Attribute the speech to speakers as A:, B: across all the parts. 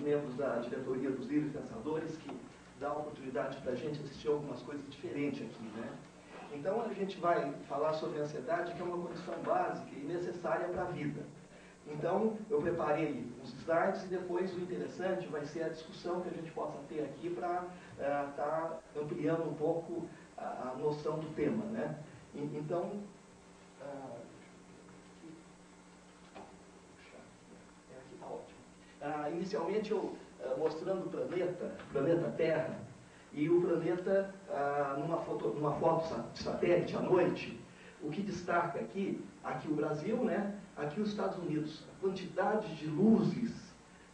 A: membros da diretoria dos Livres Pensadores, que dá a oportunidade para a gente assistir algumas coisas diferentes aqui, né? Então, a gente vai falar sobre a ansiedade, que é uma condição básica e necessária para a vida. Então, eu preparei uns slides e depois o interessante vai ser a discussão que a gente possa ter aqui para estar ampliando um pouco a noção do tema, né? Então, aqui está ótimo. Inicialmente, eu mostrando o planeta Terra, e o planeta, numa foto de satélite à noite, o que destaca aqui o Brasil, né? Aqui os Estados Unidos, a quantidade de luzes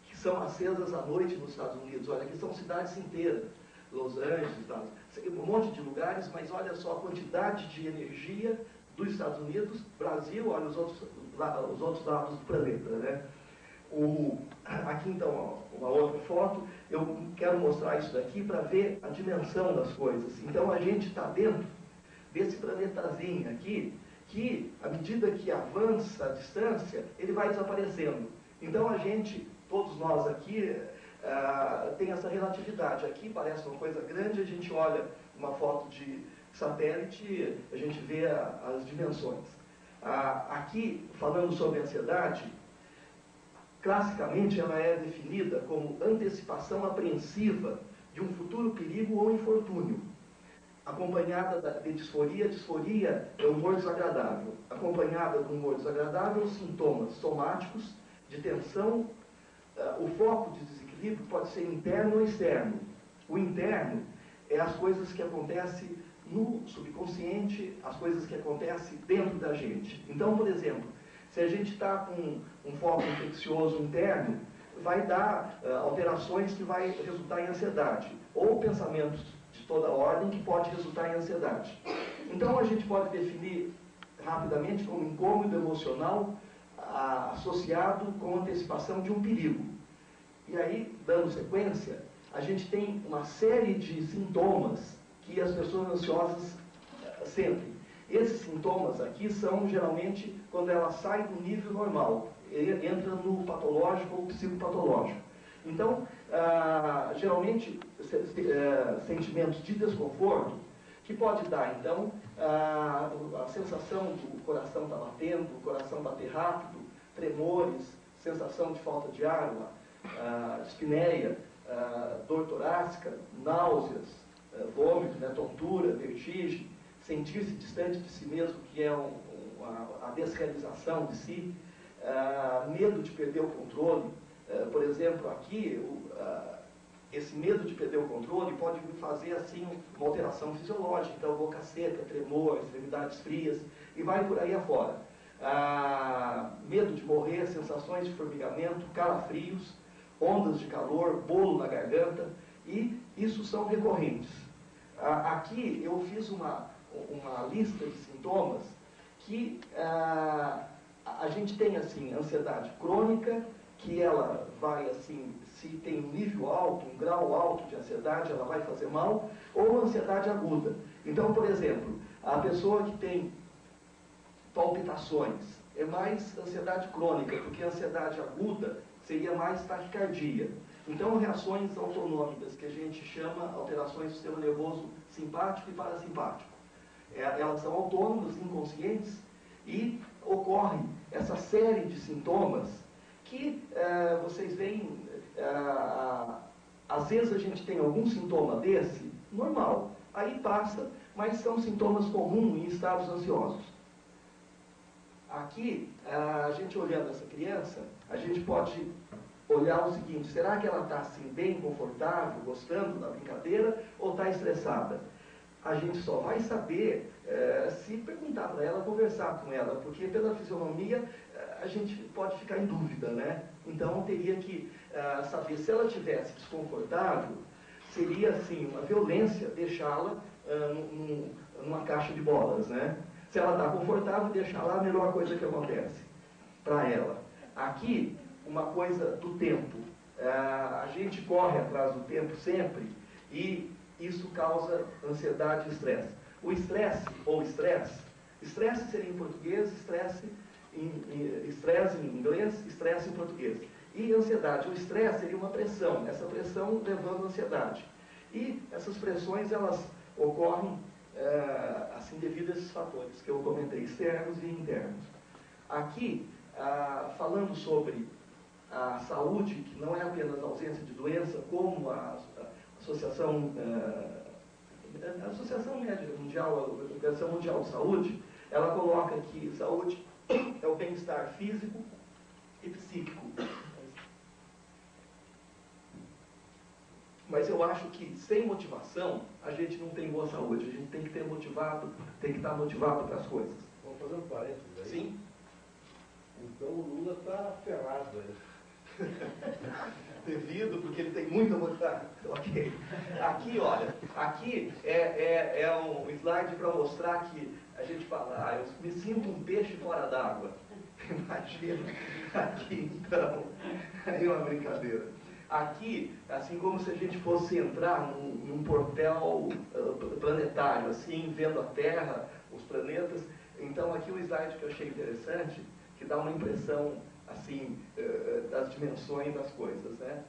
A: que são acesas à noite nos Estados Unidos. Olha, aqui são cidades inteiras, Los Angeles, um monte de lugares, mas olha só a quantidade de energia dos Estados Unidos, Brasil, olha os outros lados do planeta, né? Aqui então uma outra foto, eu quero mostrar isso daqui para ver a dimensão das coisas. Então a gente está dentro desse planetazinho aqui, que à medida que avança a distância, ele vai desaparecendo. Então a gente, todos nós aqui, tem essa relatividade. Aqui parece uma coisa grande, a gente olha uma foto de satélite, a gente vê as dimensões. Aqui, falando sobre ansiedade, classicamente ela é definida como antecipação apreensiva de um futuro perigo ou infortúnio, acompanhada de disforia. Disforia é humor desagradável. Acompanhada de humor desagradável, sintomas somáticos de tensão. O foco de desequilíbrio pode ser interno ou externo. O interno é as coisas que acontecem no subconsciente, as coisas que acontecem dentro da gente. Então, por exemplo, se a gente está com um foco infeccioso interno, vai dar alterações que vai resultar em ansiedade, ou pensamentos de toda ordem que pode resultar em ansiedade. Então a gente pode definir rapidamente como incômodo emocional associado com antecipação de um perigo. E aí, dando sequência, a gente tem uma série de sintomas que as pessoas ansiosas sentem. Esses sintomas aqui são geralmente quando ela sai do nível normal, entra no patológico ou psicopatológico. Então, geralmente, sentimentos de desconforto, que pode dar, então, a sensação do coração estar batendo, o coração bater rápido, tremores, sensação de falta de ar, espineia, dor torácica, náuseas, vômito, né, tontura, vertigem, sentir-se distante de si mesmo, que é a desrealização de si, medo de perder o controle. Por exemplo, aqui, esse medo de perder o controle pode fazer assim uma alteração fisiológica, então boca seca, tremor, extremidades frias, e vai por aí afora. Medo de morrer, sensações de formigamento, calafrios, ondas de calor, bolo na garganta, e isso são recorrentes. Aqui eu fiz uma lista de sintomas que a gente tem assim, ansiedade crônica, que ela vai assim, se tem um nível alto, um grau alto de ansiedade, ela vai fazer mal, ou ansiedade aguda. Então, por exemplo, a pessoa que tem palpitações é mais ansiedade crônica, porque a ansiedade aguda seria mais taquicardia. Então, reações autonômicas, que a gente chama alterações do sistema nervoso simpático e parasimpático. Elas são autônomas, inconscientes, e ocorre essa série de sintomas que vocês veem, às vezes a gente tem algum sintoma desse, normal, aí passa, mas são sintomas comuns em estados ansiosos. Aqui, a gente olhando essa criança, a gente pode olhar o seguinte: será que ela está assim bem confortável, gostando da brincadeira, ou está estressada? A gente só vai saber se perguntar para ela, conversar com ela, porque pela fisionomia a gente pode ficar em dúvida, né? Então teria que saber, se ela estivesse desconfortável, seria assim uma violência deixá-la numa caixa de bolas, né? Se ela está confortável, deixar lá, a melhor coisa que acontece para ela. Aqui, uma coisa do tempo. A gente corre atrás do tempo sempre e isso causa ansiedade e estresse. O estresse ou estresse seria em português, estresse em inglês, estresse em português. E ansiedade, o estresse seria uma pressão, essa pressão levando à ansiedade. E essas pressões, elas ocorrem assim devido a esses fatores que eu comentei, externos e internos. Aqui, falando sobre a saúde, que não é apenas a ausência de doença, como a Associação Médica Mundial, a Organização Mundial de Saúde, ela coloca que saúde é o bem-estar físico e psíquico. Mas eu acho que sem motivação a gente não tem boa saúde. A gente tem que ter motivado, tem que estar motivado para as coisas.
B: Vamos fazer um parênteses aí?
A: Sim.
B: Então o Lula está ferrado aí.
A: Devido, porque ele tem muita motivação. Ok. Aqui, olha, aqui é um slide para mostrar que a gente fala, eu me sinto um peixe fora d'água. Imagina, aqui então, aí é uma brincadeira. Aqui, assim como se a gente fosse entrar num portal planetário, assim, vendo a Terra, os planetas. Então aqui o slide que eu achei interessante, que dá uma impressão, assim, das dimensões das coisas, né?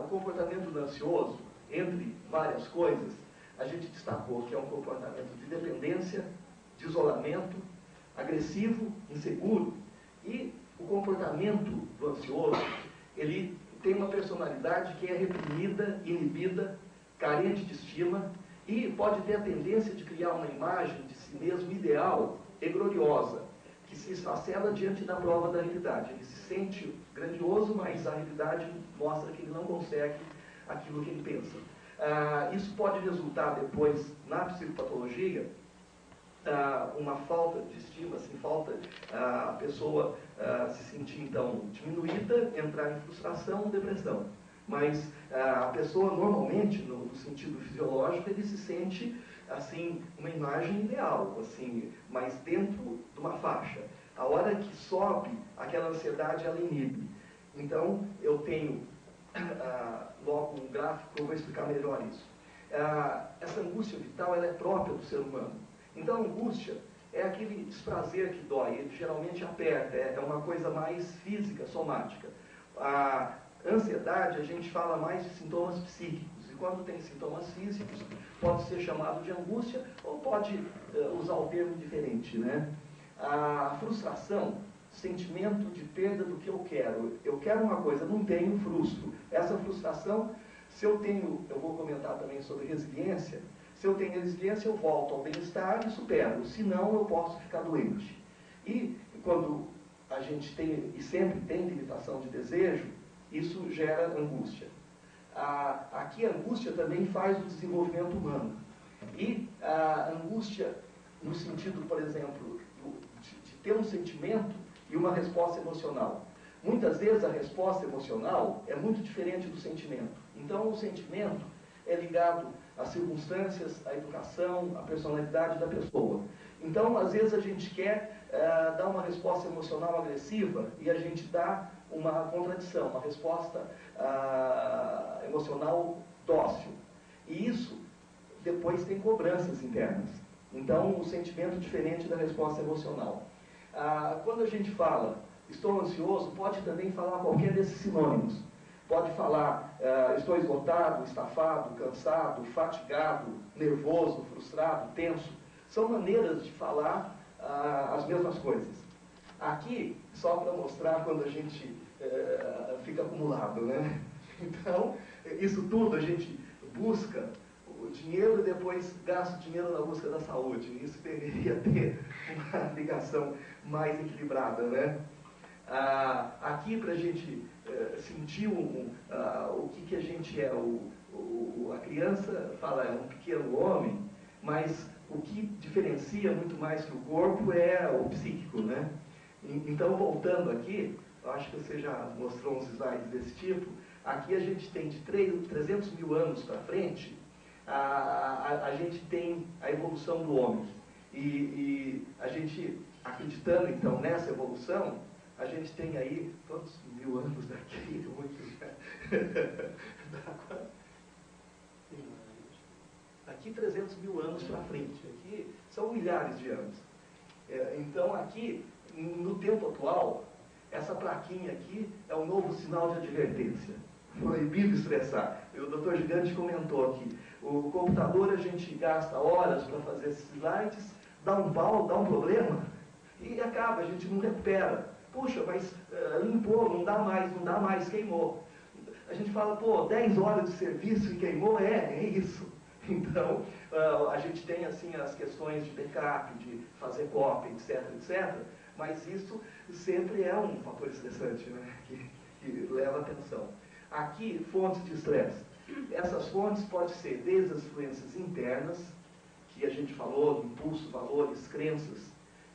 A: O comportamento ansioso, entre várias coisas, a gente destacou que é um comportamento de dependência, de isolamento, agressivo, inseguro, e o comportamento do ansioso, ele tem uma personalidade que é reprimida, inibida, carente de estima, e pode ter a tendência de criar uma imagem de si mesmo ideal e gloriosa, que se esfacela diante da prova da realidade. Ele se sente grandioso, mas a realidade mostra que ele não consegue aquilo que ele pensa. Isso pode resultar depois, na psicopatologia, uma falta de estima, assim, a pessoa se sentir, então, diminuída, entrar em frustração, depressão. Mas a pessoa, normalmente, no sentido fisiológico, ele se sente, assim, uma imagem ideal, assim, mas dentro de uma faixa. A hora que sobe, aquela ansiedade, ela inibe. Então, eu tenho, logo um gráfico, eu vou explicar melhor isso. Essa angústia vital, ela é própria do ser humano. Então, a angústia é aquele desprazer que dói, ele geralmente aperta, é uma coisa mais física, somática. A ansiedade, a gente fala mais de sintomas psíquicos, e quando tem sintomas físicos, pode ser chamado de angústia, ou pode usar o termo diferente, né? A frustração, sentimento de perda do que eu quero uma coisa, não tenho, frustro. Essa frustração, se eu tenho, eu vou comentar também sobre resiliência. Se eu tenho resiliência, eu volto ao bem-estar e supero. Se não, eu posso ficar doente. E quando a gente tem, e sempre tem limitação de desejo, isso gera angústia. Aqui a angústia também faz o desenvolvimento humano. E a angústia, no sentido, por exemplo, de ter um sentimento e uma resposta emocional. Muitas vezes a resposta emocional é muito diferente do sentimento. Então, o sentimento é ligado às circunstâncias, à educação, à personalidade da pessoa. Então, às vezes a gente quer dar uma resposta emocional agressiva e a gente dá uma contradição, uma resposta emocional dócil. E isso depois tem cobranças internas. Então, o sentimento é diferente da resposta emocional. Quando a gente fala estou ansioso, pode também falar qualquer desses sinônimos. Pode falar, estou esgotado, estafado, cansado, fatigado, nervoso, frustrado, tenso. São maneiras de falar as mesmas coisas. Aqui, só para mostrar quando a gente fica acumulado, né? Então, isso tudo a gente busca o dinheiro e depois gasta o dinheiro na busca da saúde. Isso deveria ter uma ligação mais equilibrada, né? Aqui, para a gente sentir o que a gente é, a criança fala é um pequeno homem, mas o que diferencia muito mais que o corpo é o psíquico, né? Então, voltando aqui, eu acho que você já mostrou uns slides desse tipo, aqui a gente tem de 300 mil anos para frente, a gente tem a evolução do homem. E a gente, acreditando então nessa evolução, a gente tem aí, quantos mil anos daqui? Aqui 300 mil anos para frente, aqui são milhares de anos. Então aqui, no tempo atual, Essa plaquinha aqui é o novo sinal de advertência. Proibido estressar. O Dr. Gigante comentou aqui. O computador a gente gasta horas para fazer esses slides, dá um pau, dá um problema, e acaba, a gente não recupera. Puxa, mas limpou, não dá mais, queimou. A gente fala, pô, 10 horas de serviço e queimou? É isso. Então, a gente tem assim as questões de backup, de fazer cópia, etc. Mas isso sempre é um fator estressante, né? que leva atenção. Aqui, fontes de estresse. Essas fontes podem ser desde as influências internas, que a gente falou, impulso, valores, crenças,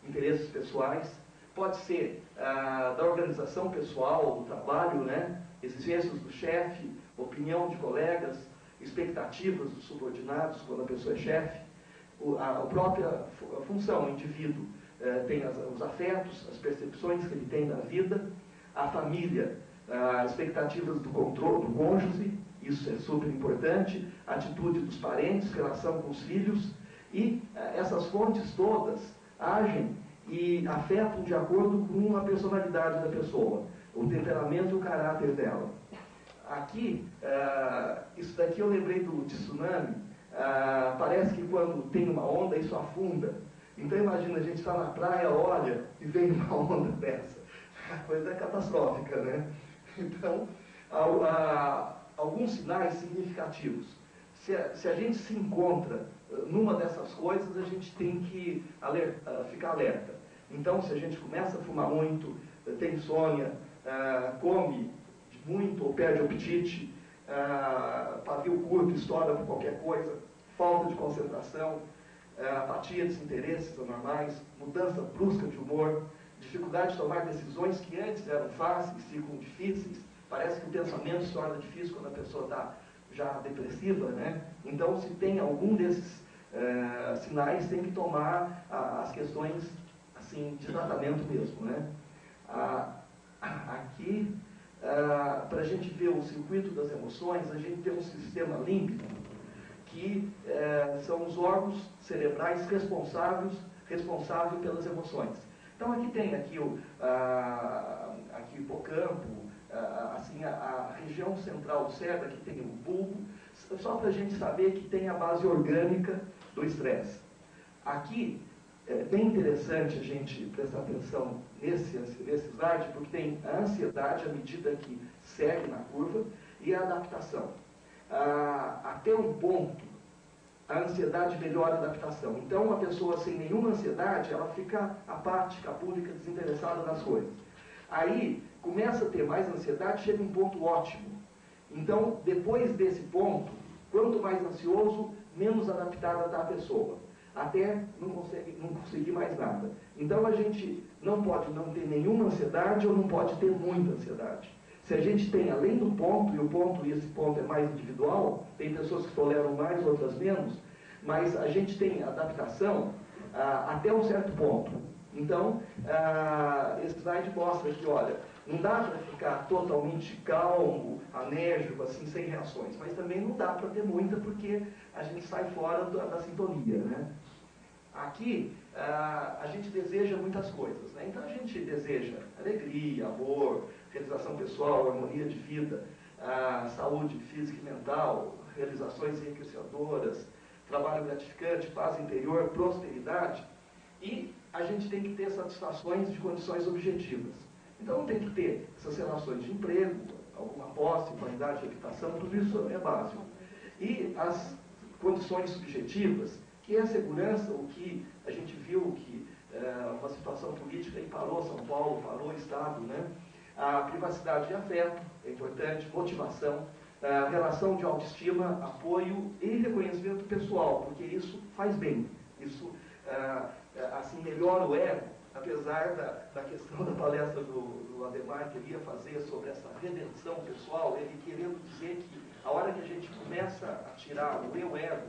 A: interesses pessoais. Pode ser da organização pessoal, do trabalho, né? Exigências do chefe, opinião de colegas, expectativas dos subordinados quando a pessoa é chefe. A própria função, o indivíduo tem os afetos, as percepções que ele tem da vida. A família, as expectativas do controle, do cônjuge, isso é super importante, a atitude dos parentes, relação com os filhos, e essas fontes todas agem e afetam de acordo com a personalidade da pessoa, o temperamento e o caráter dela. Aqui, isso daqui eu lembrei de tsunami, parece que quando tem uma onda, isso afunda. Então imagina, a gente está na praia, olha, e vem uma onda dessa. A coisa é catastrófica, né? Então, alguns sinais significativos. Se a gente se encontra numa dessas coisas, a gente tem que ficar alerta. Então, se a gente começa a fumar muito, tem insônia, come muito ou perde o apetite, pavio curto, estoura por qualquer coisa, falta de concentração, apatia, desinteresses anormais, mudança brusca de humor, dificuldade de tomar decisões que antes eram fáceis, ficam difíceis. Parece que o pensamento se torna difícil quando a pessoa está já depressiva, né? Então, se tem algum desses sinais, tem que tomar as questões assim, de tratamento mesmo, né? Aqui, para a gente ver o circuito das emoções, a gente tem um sistema límbico, que são os órgãos cerebrais responsáveis pelas emoções. Então, aqui tem aqui o hipocampo, assim, a região central do cérebro, aqui tem o bulbo, só para a gente saber que tem a base orgânica do estresse. Aqui, é bem interessante a gente prestar atenção nesse slide, porque tem a ansiedade à medida que segue na curva e a adaptação. Até um ponto, a ansiedade melhora a adaptação. Então, uma pessoa sem nenhuma ansiedade, ela fica apática, apúdica, desinteressada nas coisas. Aí, começa a ter mais ansiedade, chega um ponto ótimo. Então, depois desse ponto, quanto mais ansioso, menos adaptada está a pessoa. Até não conseguir mais nada. Então, a gente não pode não ter nenhuma ansiedade ou não pode ter muita ansiedade. Se a gente tem além do ponto, e esse ponto é mais individual, tem pessoas que toleram mais, outras menos, mas a gente tem adaptação até um certo ponto. Então, esse slide mostra que, olha, não dá para ficar totalmente calmo, anérgico, assim, sem reações, mas também não dá para ter muita, porque a gente sai fora da sintonia, né? Aqui, a gente deseja muitas coisas, né? Então, a gente deseja alegria, amor, realização pessoal, harmonia de vida, saúde física e mental, realizações enriquecedoras, trabalho gratificante, paz interior, prosperidade, e a gente tem que ter satisfações de condições objetivas. Então, tem que ter essas relações de emprego, alguma posse, qualidade de habitação, tudo isso é básico. E as condições subjetivas, que é a segurança, o que a gente viu que uma situação política aí parou São Paulo, parou o Estado, né? A privacidade de afeto é importante, motivação, relação de autoestima, apoio e reconhecimento pessoal, porque isso faz bem, isso assim, melhora o ego, apesar da questão da palestra do Ademar que ele ia fazer sobre essa redenção pessoal, ele querendo dizer que a hora que a gente começa a tirar o ego,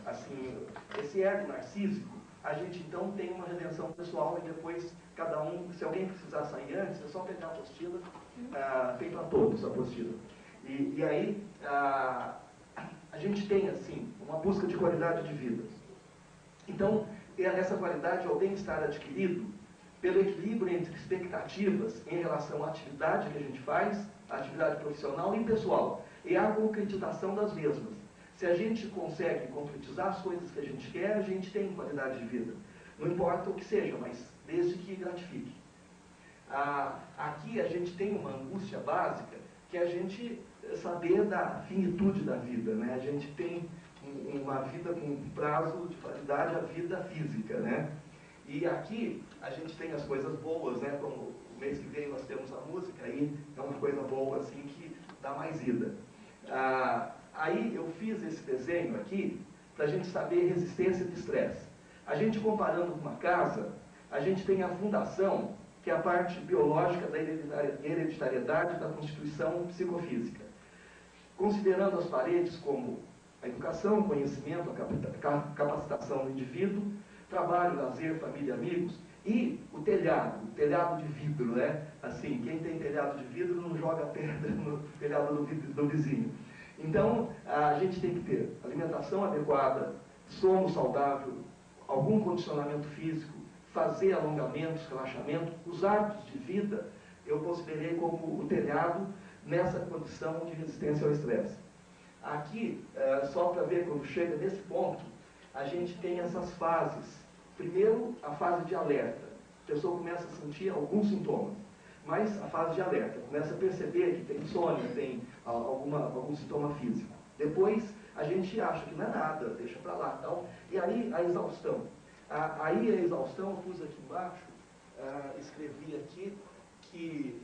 A: assim, esse ego narcísico, a gente então tem uma redenção pessoal e depois cada um, se alguém precisar sair antes, é só pegar a apostila, tem para todos a apostila. E aí a gente tem assim uma busca de qualidade de vida. Então, essa qualidade ao bem-estar adquirido pelo equilíbrio entre expectativas em relação à atividade que a gente faz, a atividade profissional e pessoal, e a concretização das mesmas. Se a gente consegue concretizar as coisas que a gente quer, a gente tem qualidade de vida. Não importa o que seja, mas desde que gratifique. Aqui a gente tem uma angústia básica, que é a gente saber da finitude da vida, né? A gente tem uma vida com prazo de validade, a vida física, né? E aqui a gente tem as coisas boas, né? Como o mês que vem nós temos a música, aí é uma coisa boa assim que dá mais vida. Aí eu fiz esse desenho aqui para a gente saber resistência de estresse. A gente comparando com uma casa, a gente tem a fundação, que é a parte biológica da hereditariedade da constituição psicofísica. Considerando as paredes como a educação, o conhecimento, a capacitação do indivíduo, trabalho, lazer, família, amigos, e o telhado de vidro, né? Assim, quem tem telhado de vidro não joga pedra no telhado do vizinho. Então, a gente tem que ter alimentação adequada, sono saudável, algum condicionamento físico, fazer alongamentos, relaxamento. Os hábitos de vida eu considerei como o telhado nessa condição de resistência ao estresse. Aqui, só para ver quando chega nesse ponto, a gente tem essas fases. Primeiro, a fase de alerta. A pessoa começa a sentir alguns sintomas, mas a fase de alerta, começa a perceber que tem insônia, tem algum sintoma físico. Depois, a gente acha que não é nada, deixa para lá. Tal. E aí, a exaustão. Aí, a exaustão, eu pus aqui embaixo, escrevi aqui que...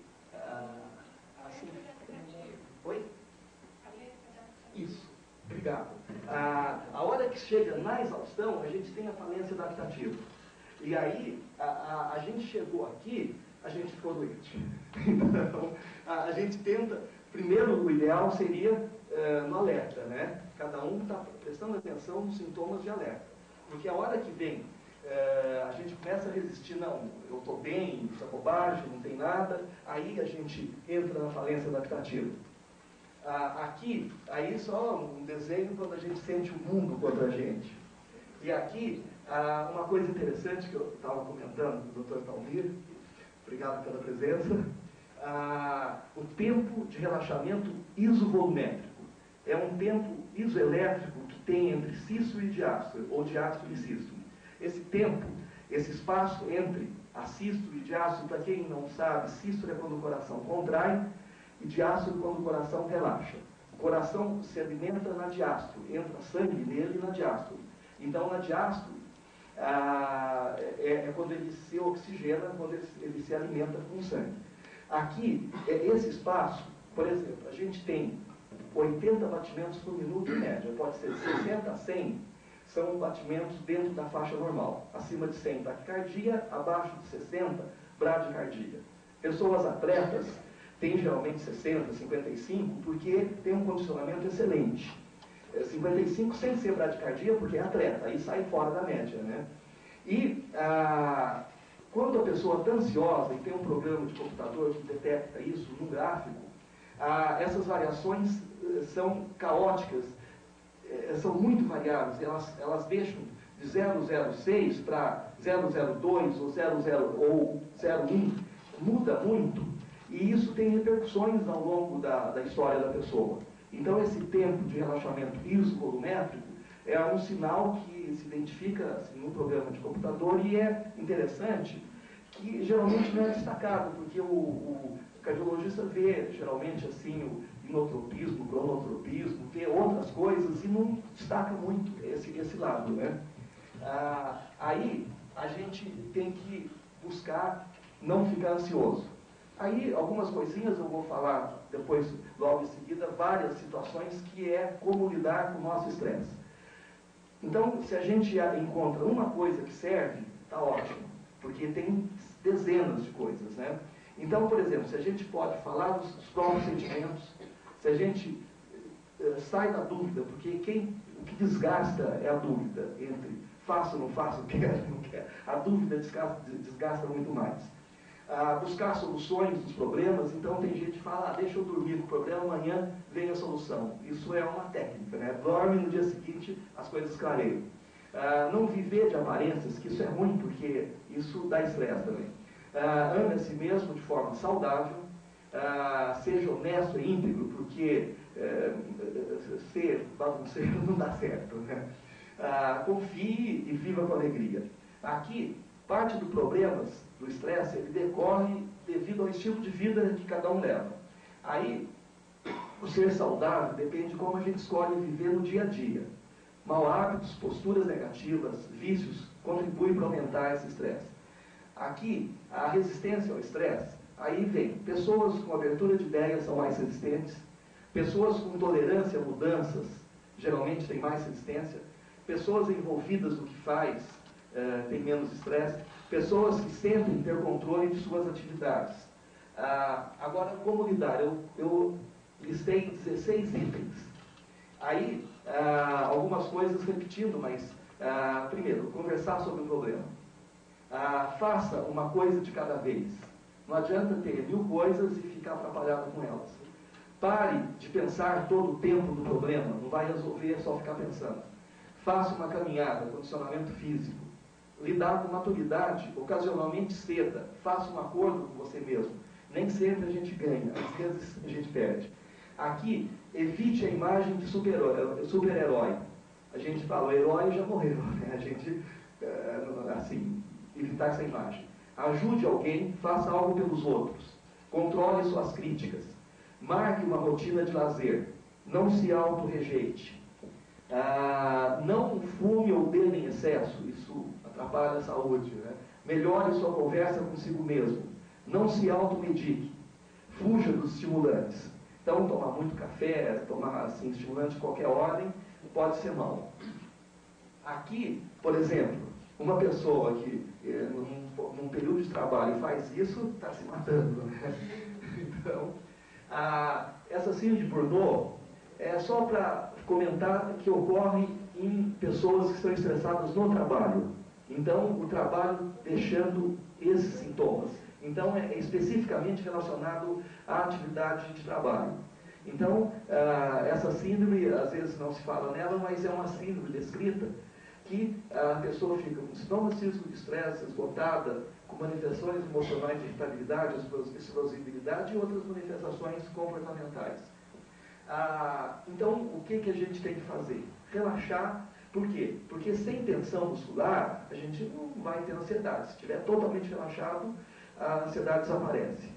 A: assim... Oi? Isso. Obrigado. A hora que chega na exaustão, a gente tem a falência adaptativa. E aí, a gente chegou aqui, a gente ficou doente. Então, a gente tenta... Primeiro, o ideal seria no alerta, né? Cada um está prestando atenção nos sintomas de alerta. Porque a hora que vem, a gente começa a resistir, não, eu estou bem, isso é bobagem, não tem nada, aí a gente entra na falência adaptativa. Aqui, aí só um desenho quando a gente sente o mundo contra a gente. E aqui, uma coisa interessante que eu estava comentando com o Dr. Talmir, obrigado pela presença, o tempo de relaxamento isovolumétrico. É um tempo isoelétrico que tem entre sístole e diástole, ou diástole e sístole. Esse tempo, esse espaço entre a sístole e diástole, para quem não sabe, sístole é quando o coração contrai, e diástole quando o coração relaxa. O coração se alimenta na diástole, entra sangue nele na diástole. Então, na diástole, é quando ele se oxigena, quando ele se alimenta com sangue. Aqui, esse espaço, por exemplo, a gente tem 80 batimentos por minuto em média, pode ser 60 a 100, são batimentos dentro da faixa normal. Acima de 100, taquicardia, abaixo de 60, bradicardia. Pessoas atletas têm geralmente 60, 55, porque tem um condicionamento excelente. 55 sem ser bradicardia, porque é atleta, aí sai fora da média, né? E quando a pessoa está ansiosa e tem um programa de computador que detecta isso no gráfico, essas variações são caóticas, são muito variáveis, elas deixam de 006 para 002 ou 01, muda muito, e isso tem repercussões ao longo da história da pessoa. Então, esse tempo de relaxamento isovolumétrico é um sinal que se identifica assim, no programa de computador, e é interessante que geralmente não é destacado, porque o cardiologista vê geralmente assim o inotropismo, o cronotropismo, vê outras coisas e não destaca muito esse lado, né? Aí a gente tem que buscar não ficar ansioso. Aí algumas coisinhas eu vou falar depois, logo em seguida, várias situações que é como lidar com o nosso estresse. Então, se a gente encontra uma coisa que serve, está ótimo, porque tem dezenas de coisas, né? Então, por exemplo, se a gente pode falar dos próprios sentimentos, se a gente sai da dúvida, porque o que desgasta é a dúvida entre faço ou não faço, quero ou não quero. A dúvida desgasta muito mais. Buscar soluções dos problemas, então tem gente que fala, deixa eu dormir com o problema, amanhã vem a solução. Isso é uma técnica, né? Dorme, no dia seguinte as coisas clareiam. Não viver de aparências, que isso é ruim, porque isso dá estresse também. ame a si mesmo de forma saudável, seja honesto e íntegro, porque ser bagunceiro não dá certo, né? Confie e viva com alegria. Aqui, parte do problema do estresse, ele decorre devido ao estilo de vida que cada um leva. Aí, o ser saudável depende de como a gente escolhe viver no dia a dia. Mau hábitos, posturas negativas, vícios, contribuem para aumentar esse estresse. Aqui, a resistência ao estresse, aí vem, pessoas com abertura de ideias são mais resistentes, pessoas com tolerância a mudanças geralmente têm mais resistência, pessoas envolvidas no que faz têm menos estresse, pessoas que sentem ter controle de suas atividades. Agora, como lidar? Eu listei 16 itens. Aí, algumas coisas repetindo, mas, primeiro, conversar sobre o problema. Faça uma coisa de cada vez. Não adianta ter 1000 coisas e ficar atrapalhado com elas. Pare de pensar todo o tempo no problema, não vai resolver só ficar pensando. Faça uma caminhada, condicionamento físico. Lidar com maturidade, ocasionalmente ceda. Faça um acordo com você mesmo. Nem sempre a gente ganha, às vezes a gente perde. Aqui, evite a imagem de super-herói. A gente fala, o herói já morreu, né? A gente, assim, evitar essa imagem. Ajude alguém, faça algo pelos outros. Controle suas críticas. Marque uma rotina de lazer. Não se auto-rejeite. Não fume ou beba em excesso. Isso atrapalha a saúde, né? Melhore sua conversa consigo mesmo. Não se automedique. Fuja dos estimulantes. Então, tomar muito café, tomar assim, estimulante de qualquer ordem, pode ser mal. Aqui, por exemplo, uma pessoa que num período de trabalho faz isso, está se matando, né? Então, essa síndrome de Burnout é só para comentar que ocorre em pessoas que estão estressadas no trabalho. Então, o trabalho deixando esses sintomas. Então, é especificamente relacionado à atividade de trabalho. Então, essa síndrome, às vezes não se fala nela, mas é uma síndrome descrita que a pessoa fica com sintomas físicos de estresse, esgotada, com manifestações emocionais de irritabilidade, explosibilidade e outras manifestações comportamentais. Então, o que a gente tem que fazer? Relaxar. Por quê? Porque sem tensão muscular, a gente não vai ter ansiedade. Se estiver totalmente relaxado, a ansiedade desaparece.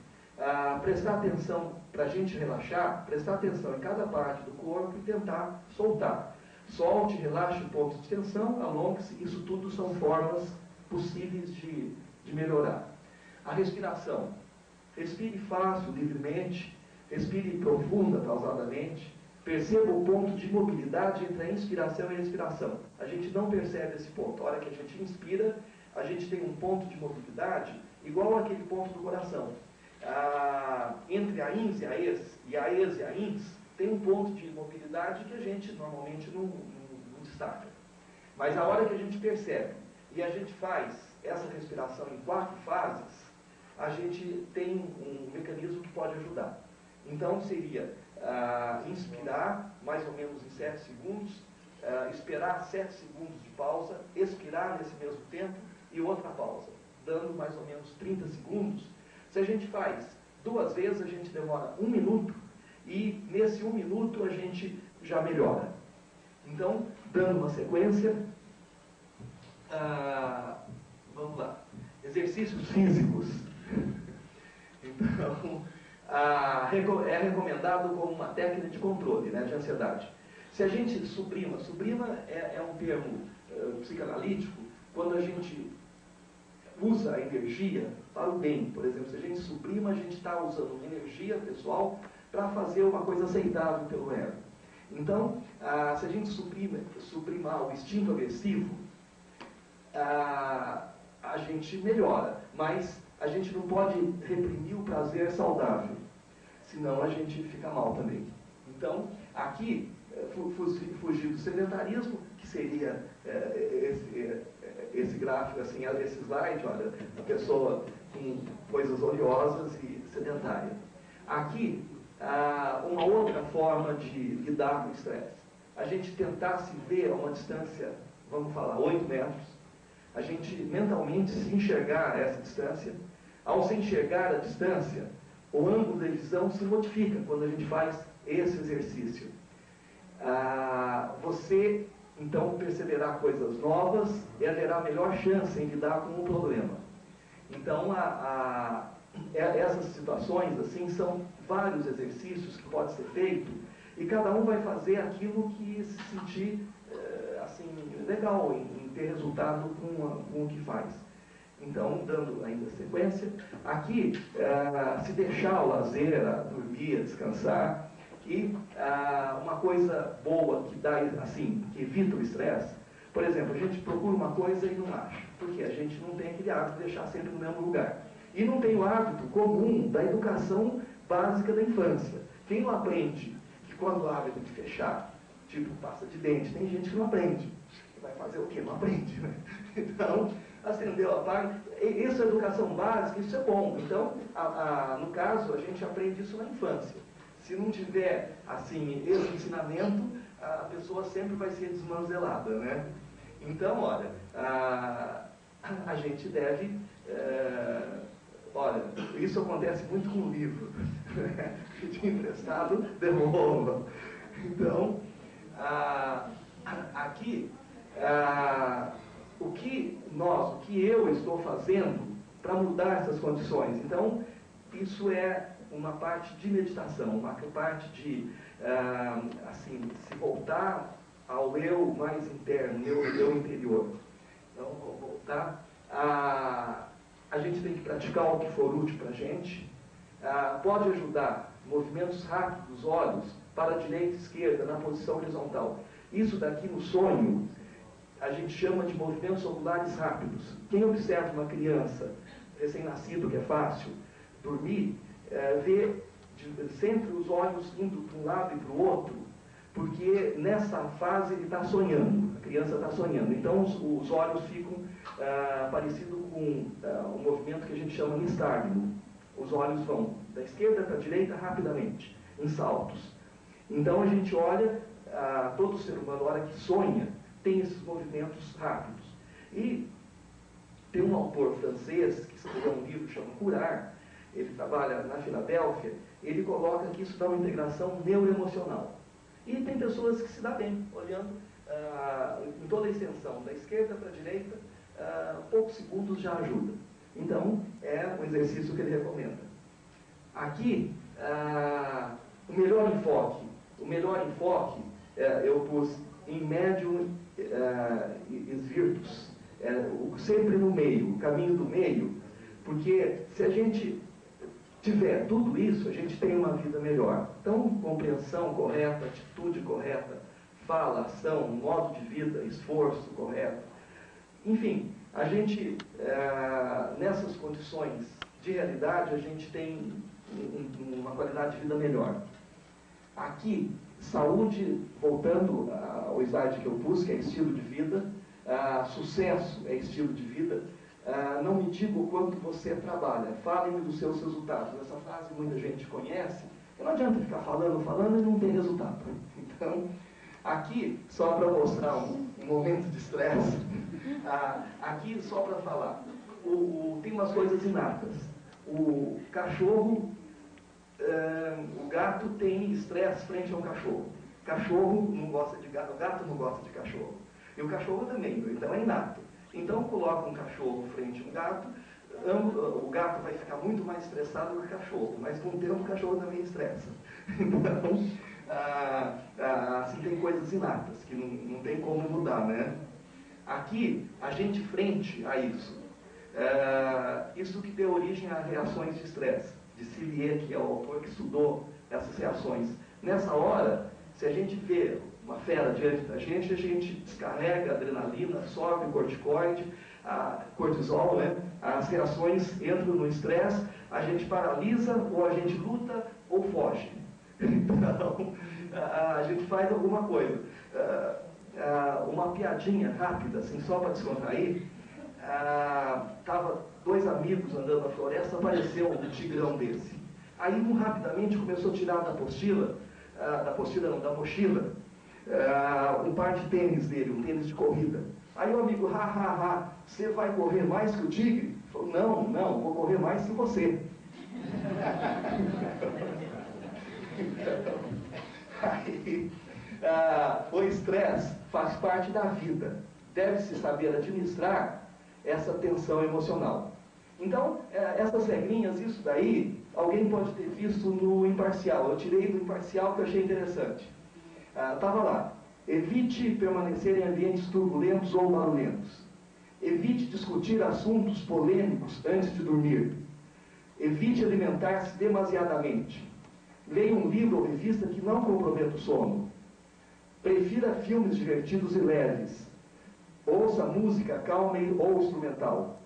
A: Prestar atenção, para a gente relaxar, prestar atenção em cada parte do corpo e tentar soltar. Solte, relaxe pontos de tensão, alongue-se, isso tudo são formas possíveis de melhorar. A respiração. Respire fácil, livremente, respire profunda, pausadamente. Perceba o ponto de mobilidade entre a inspiração e a expiração. A gente não percebe esse ponto. A hora que a gente inspira, a gente tem um ponto de mobilidade igual àquele ponto do coração. Entre a ins e a ex, e a ex e a ins, tem um ponto de mobilidade que a gente normalmente não destaca. Mas a hora que a gente percebe e a gente faz essa respiração em 4 fases, a gente tem um mecanismo que pode ajudar. Então seria inspirar mais ou menos em 7 segundos, esperar 7 segundos de pausa, expirar nesse mesmo tempo e outra pausa, dando mais ou menos 30 segundos. Se a gente faz 2 vezes, a gente demora 1 minuto e nesse 1 minuto a gente já melhora. Então, dando uma sequência, vamos lá. Exercícios físicos. Então, é recomendado como uma técnica de controle, né, de ansiedade. Se a gente suprima é um termo psicanalítico, quando a gente usa a energia para o bem. Por exemplo, se a gente suprima, a gente está usando energia pessoal para fazer uma coisa aceitável pelo ego. Então, se a gente suprimar o instinto agressivo, a gente melhora, mas a gente não pode reprimir o prazer saudável, senão a gente fica mal também. Então, aqui, fugir do sedentarismo, que seria esse gráfico, assim, esse slide, olha, a pessoa com coisas oleosas e sedentária. Aqui, uma outra forma de lidar com o estresse. A gente tentar se ver a uma distância, vamos falar, 8 metros. A gente mentalmente se enxergar a essa distância. Ao se enxergar a distância, o ângulo de visão se modifica quando a gente faz esse exercício. Você, então, perceberá coisas novas e terá melhor chance em lidar com o problema. Então, essas situações, assim, são vários exercícios que podem ser feitos e cada um vai fazer aquilo que se sentir, assim, legal em ter resultado com o que faz. Então, dando ainda sequência, aqui, se deixar o lazer, dormir, descansar, e uma coisa boa que dá, assim, que evita o estresse, por exemplo, a gente procura uma coisa e não acha, porque a gente não tem aquele hábito de deixar sempre no mesmo lugar. E não tem o hábito comum da educação básica da infância. Quem não aprende que quando abre tem que fechar, tipo pasta de dente, tem gente que não aprende. Vai fazer o quê? Não aprende, né? Então, acendeu a parte, isso é educação básica, isso é bom. Então, no caso, a gente aprende isso na infância. Se não tiver, assim, esse ensinamento, a pessoa sempre vai ser desmanzelada, né? Então, olha, a gente deve... olha, isso acontece muito com o livro. Pedir emprestado, devolva. Então, aqui... o que eu estou fazendo para mudar essas condições. Então, isso é uma parte de meditação, uma parte de, assim, se voltar ao eu mais interno, eu interior. Então, vou voltar. A gente tem que praticar o que for útil para a gente. Pode ajudar movimentos rápidos dos olhos para a direita e esquerda, na posição horizontal. Isso daqui no sonho, a gente chama de movimentos oculares rápidos. Quem observa uma criança recém-nascido, que é fácil, dormir, vê sempre os olhos indo para um lado e para o outro, porque nessa fase ele está sonhando, a criança está sonhando. Então os olhos ficam parecidos com um movimento que a gente chama nistagmo. Os olhos vão da esquerda para a direita rapidamente, em saltos. Então a gente olha, todo ser humano, na hora que sonha, tem esses movimentos rápidos. E tem um autor francês que escreveu um livro que chama Curar, ele trabalha na Filadélfia, ele coloca que isso dá uma integração neuroemocional. E tem pessoas que se dão bem, olhando em toda a extensão, da esquerda para a direita, poucos segundos já ajuda. Então, é um exercício que ele recomenda. Aqui, o melhor enfoque eu pus em médium virtus, sempre no meio, o caminho do meio, porque se a gente tiver tudo isso, a gente tem uma vida melhor. Então, compreensão correta, atitude correta, fala, ação, modo de vida, esforço correto. Enfim, a gente, nessas condições de realidade, a gente tem uma qualidade de vida melhor. Aqui, saúde, voltando ao slide que eu pus, que é estilo de vida, sucesso é estilo de vida. Não me diga o quanto você trabalha, fale-me dos seus resultados. Essa frase muita gente conhece, e não adianta ficar falando e não ter resultado. Então, aqui, só para mostrar um momento de estresse, aqui só para falar, tem umas coisas inatas. O cachorro, o gato tem estresse frente ao cachorro. Cachorro não gosta de gato, o gato não gosta de cachorro. E o cachorro também, então é inato. Então coloca um cachorro frente a um gato, o gato vai ficar muito mais estressado do que o cachorro, mas com o tempo o cachorro também estressa. Então, assim, tem coisas inatas, que não tem como mudar, né? Aqui, a gente frente a isso. Isso que deu origem a reações de estresse, de Cillier, que é o autor que estudou essas reações. Nessa hora, se a gente vê uma fera diante da gente, a gente descarrega adrenalina, sobe o corticoide, cortisol, né? As reações entram no estresse, a gente paralisa, ou a gente luta, ou foge. Então, a gente faz alguma coisa. Uma piadinha rápida, assim, só para descontrair. Tava dois amigos andando na floresta, apareceu um tigrão desse. Aí um rapidamente começou a tirar da mochila, um par de tênis dele, um tênis de corrida. Aí o amigo, você vai correr mais que o tigre? Falou, não, vou correr mais que você. Aí, o estresse faz parte da vida. Deve-se saber administrar essa tensão emocional. Então, essas regrinhas, isso daí, alguém pode ter visto no Imparcial. Eu tirei do Imparcial que eu achei interessante. Estava lá. Evite permanecer em ambientes turbulentos ou barulhentos. Evite discutir assuntos polêmicos antes de dormir. Evite alimentar-se demasiadamente. Leia um livro ou revista que não comprometa o sono. Prefira filmes divertidos e leves. Ouça música calma ou instrumental.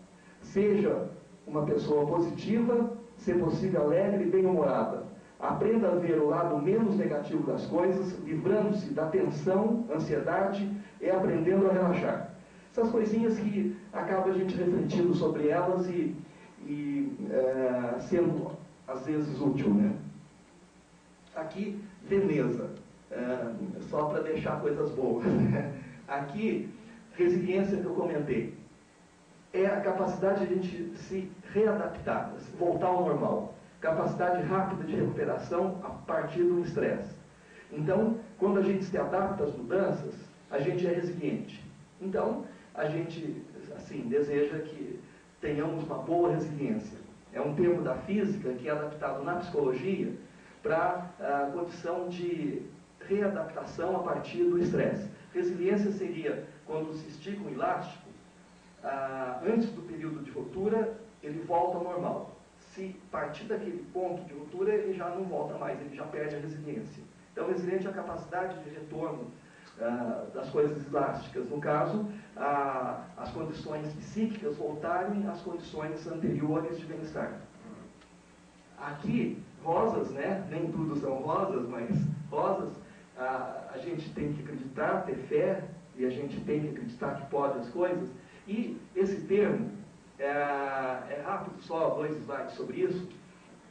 A: Seja uma pessoa positiva, se possível alegre e bem-humorada. Aprenda a ver o lado menos negativo das coisas, livrando-se da tensão, ansiedade e aprendendo a relaxar. Essas coisinhas que acaba a gente refletindo sobre elas e sendo, às vezes, útil, né? Aqui, Veneza, só para deixar coisas boas. Aqui, resiliência que eu comentei. É a capacidade de a gente se readaptar, voltar ao normal. Capacidade rápida de recuperação a partir do estresse. Então, quando a gente se adapta às mudanças, a gente é resiliente. Então, a gente, assim, deseja que tenhamos uma boa resiliência. É um termo da física que é adaptado na psicologia para a condição de readaptação a partir do estresse. Resiliência seria quando se estica um elástico, antes do período de ruptura, ele volta ao normal. Se partir daquele ponto de ruptura, ele já não volta mais, ele já perde a resiliência. Então, resiliente é a capacidade de retorno das coisas elásticas. No caso, as condições psíquicas voltarem às condições anteriores de bem-estar. Aqui, rosas, né? Nem tudo são rosas, mas rosas, a gente tem que acreditar, ter fé, e a gente tem que acreditar que pode as coisas. E esse termo, é rápido, só 2 slides sobre isso,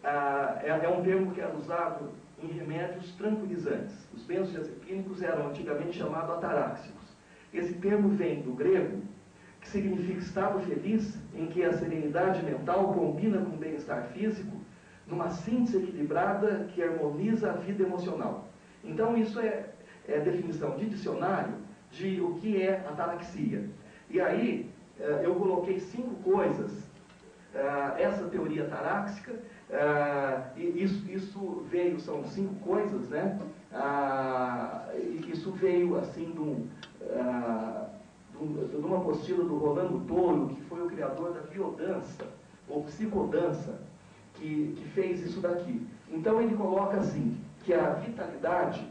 A: é um termo que era usado em remédios tranquilizantes. Os benzodiazepínicos eram antigamente chamados ataráxicos. Esse termo vem do grego, que significa estado feliz, em que a serenidade mental combina com o bem-estar físico, numa síntese equilibrada que harmoniza a vida emocional. Então, isso é definição de dicionário de o que é ataraxia. E aí, eu coloquei 5 coisas, essa teoria ataráxica, isso veio, são 5 coisas, né? Isso veio, assim, de uma apostila do Rolando Toro, que foi o criador da biodança, ou psicodança, que fez isso daqui. Então, ele coloca assim, que a vitalidade,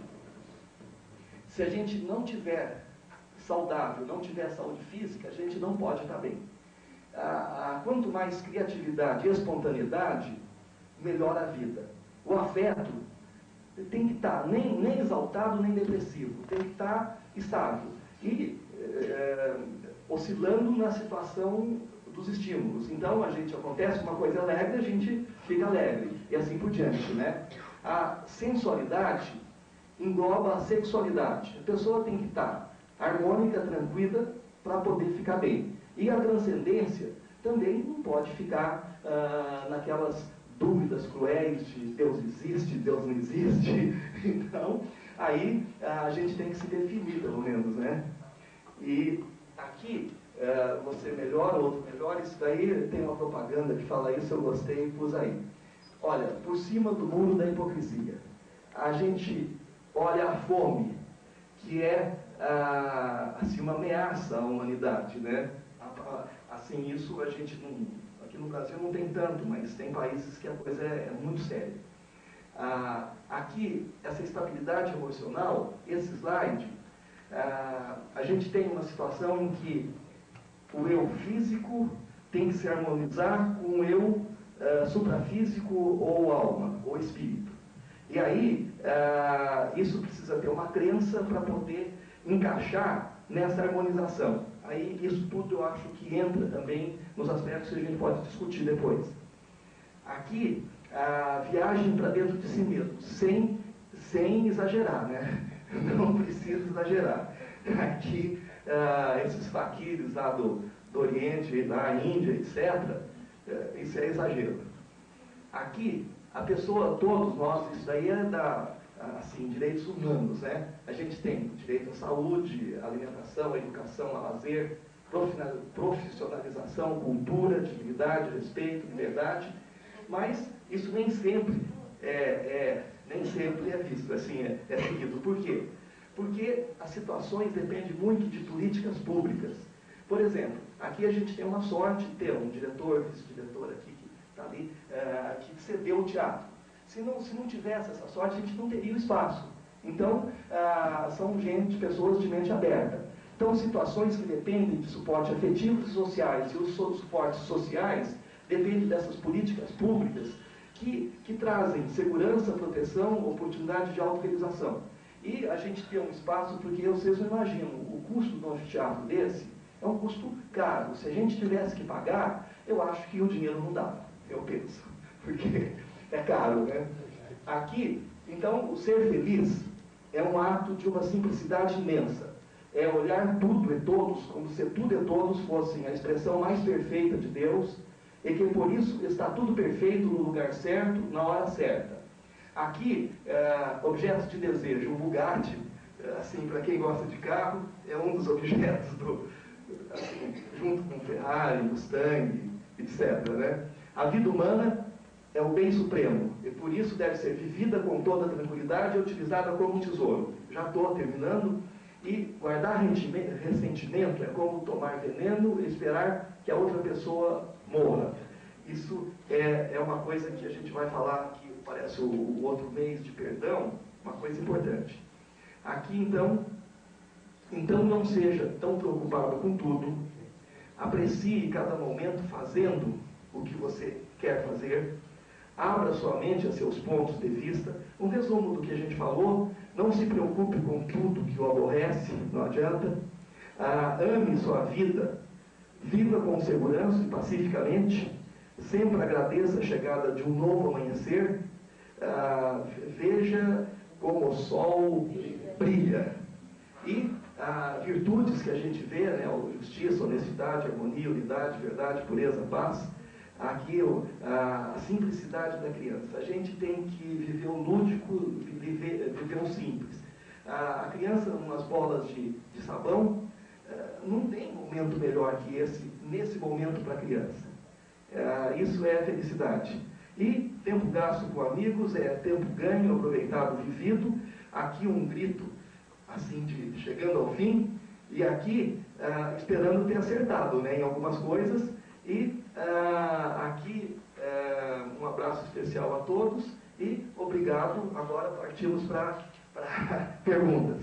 A: se a gente não tiver saudável, não tiver saúde física, a gente não pode estar bem. Quanto mais criatividade e espontaneidade, melhor a vida. O afeto tem que estar nem exaltado, nem depressivo. Tem que estar estável. E oscilando na situação dos estímulos. Então, acontece uma coisa alegre, a gente fica alegre. E assim por diante, né? A sensualidade engloba a sexualidade. A pessoa tem que estar harmônica, tranquila, para poder ficar bem. E a transcendência também não pode ficar naquelas dúvidas cruéis de Deus existe, Deus não existe. Então, aí a gente tem que se definir, pelo menos, né? E aqui, você melhora, outro melhora, isso daí tem uma propaganda que fala isso, eu gostei e pus aí. Olha, por cima do muro da hipocrisia, a gente olha a fome, que é assim, uma ameaça à humanidade, né? Assim, isso a gente não, aqui no Brasil não tem tanto, mas tem países que a coisa é muito séria. Aqui, essa estabilidade emocional, esse slide, a gente tem uma situação em que o eu físico tem que se harmonizar com o eu suprafísico ou alma, ou espírito. E aí, isso precisa ter uma crença para poder encaixar nessa harmonização. Aí, isso tudo eu acho que entra também nos aspectos que a gente pode discutir depois. Aqui, a viagem para dentro de si mesmo, sem exagerar, né? Não precisa exagerar. Aqui, esses faquires lá do Oriente, da Índia, etc., isso é exagero. Aqui, a pessoa, todos nós, isso daí é assim, direitos humanos, né? A gente tem direito à saúde, à alimentação, à educação, a lazer, profissionalização, cultura, dignidade, respeito, liberdade, mas isso nem sempre nem sempre é visto, assim, é seguido. Por quê? Porque as situações dependem muito de políticas públicas. Por exemplo, aqui a gente tem uma sorte de ter um diretor, vice-diretor aqui, que está ali, que cedeu o teatro. Se não tivesse essa sorte, a gente não teria o espaço. Então, são pessoas de mente aberta. Então, situações que dependem de suporte afetivos e sociais, e os suportes sociais dependem dessas políticas públicas que trazem segurança, proteção, oportunidade de autorrealização. E a gente tem um espaço, porque vocês não imaginam, o custo de um anfiteatro desse é um custo caro. Se a gente tivesse que pagar, eu acho que o dinheiro não dava, eu penso, porque é caro, né? Aqui, então, o ser feliz é um ato de uma simplicidade imensa. É olhar tudo e todos como se tudo e todos fossem a expressão mais perfeita de Deus, e que por isso está tudo perfeito no lugar certo, na hora certa. Aqui, objetos de desejo, o Bugatti, assim, para quem gosta de carro, é um dos objetos assim, junto com Ferrari, Mustang, etc., né? A vida humana é o bem supremo, e por isso deve ser vivida com toda tranquilidade e utilizada como um tesouro. Já estou terminando. E guardar ressentimento é como tomar veneno e esperar que a outra pessoa morra. Isso é uma coisa que a gente vai falar, que parece o outro mês de perdão, uma coisa importante. Aqui, então não seja tão preocupado com tudo, aprecie cada momento fazendo o que você quer fazer, abra sua mente a seus pontos de vista. Um resumo do que a gente falou: não se preocupe com tudo que o aborrece, não adianta. Ame sua vida, viva com segurança e pacificamente, sempre agradeça a chegada de um novo amanhecer, veja como o sol brilha. E virtudes que a gente vê, né, justiça, honestidade, harmonia, unidade, verdade, pureza, paz. Aqui a simplicidade da criança. A gente tem que viver o lúdico, viver o simples. A criança, umas bolas de sabão, não tem momento melhor que esse, nesse momento para a criança. Isso é felicidade. E tempo gasto com amigos é tempo ganho, aproveitado, vivido. Aqui um grito, assim, chegando ao fim, e aqui esperando ter acertado, né, em algumas coisas. E aqui um abraço especial a todos e obrigado. Agora partimos para perguntas.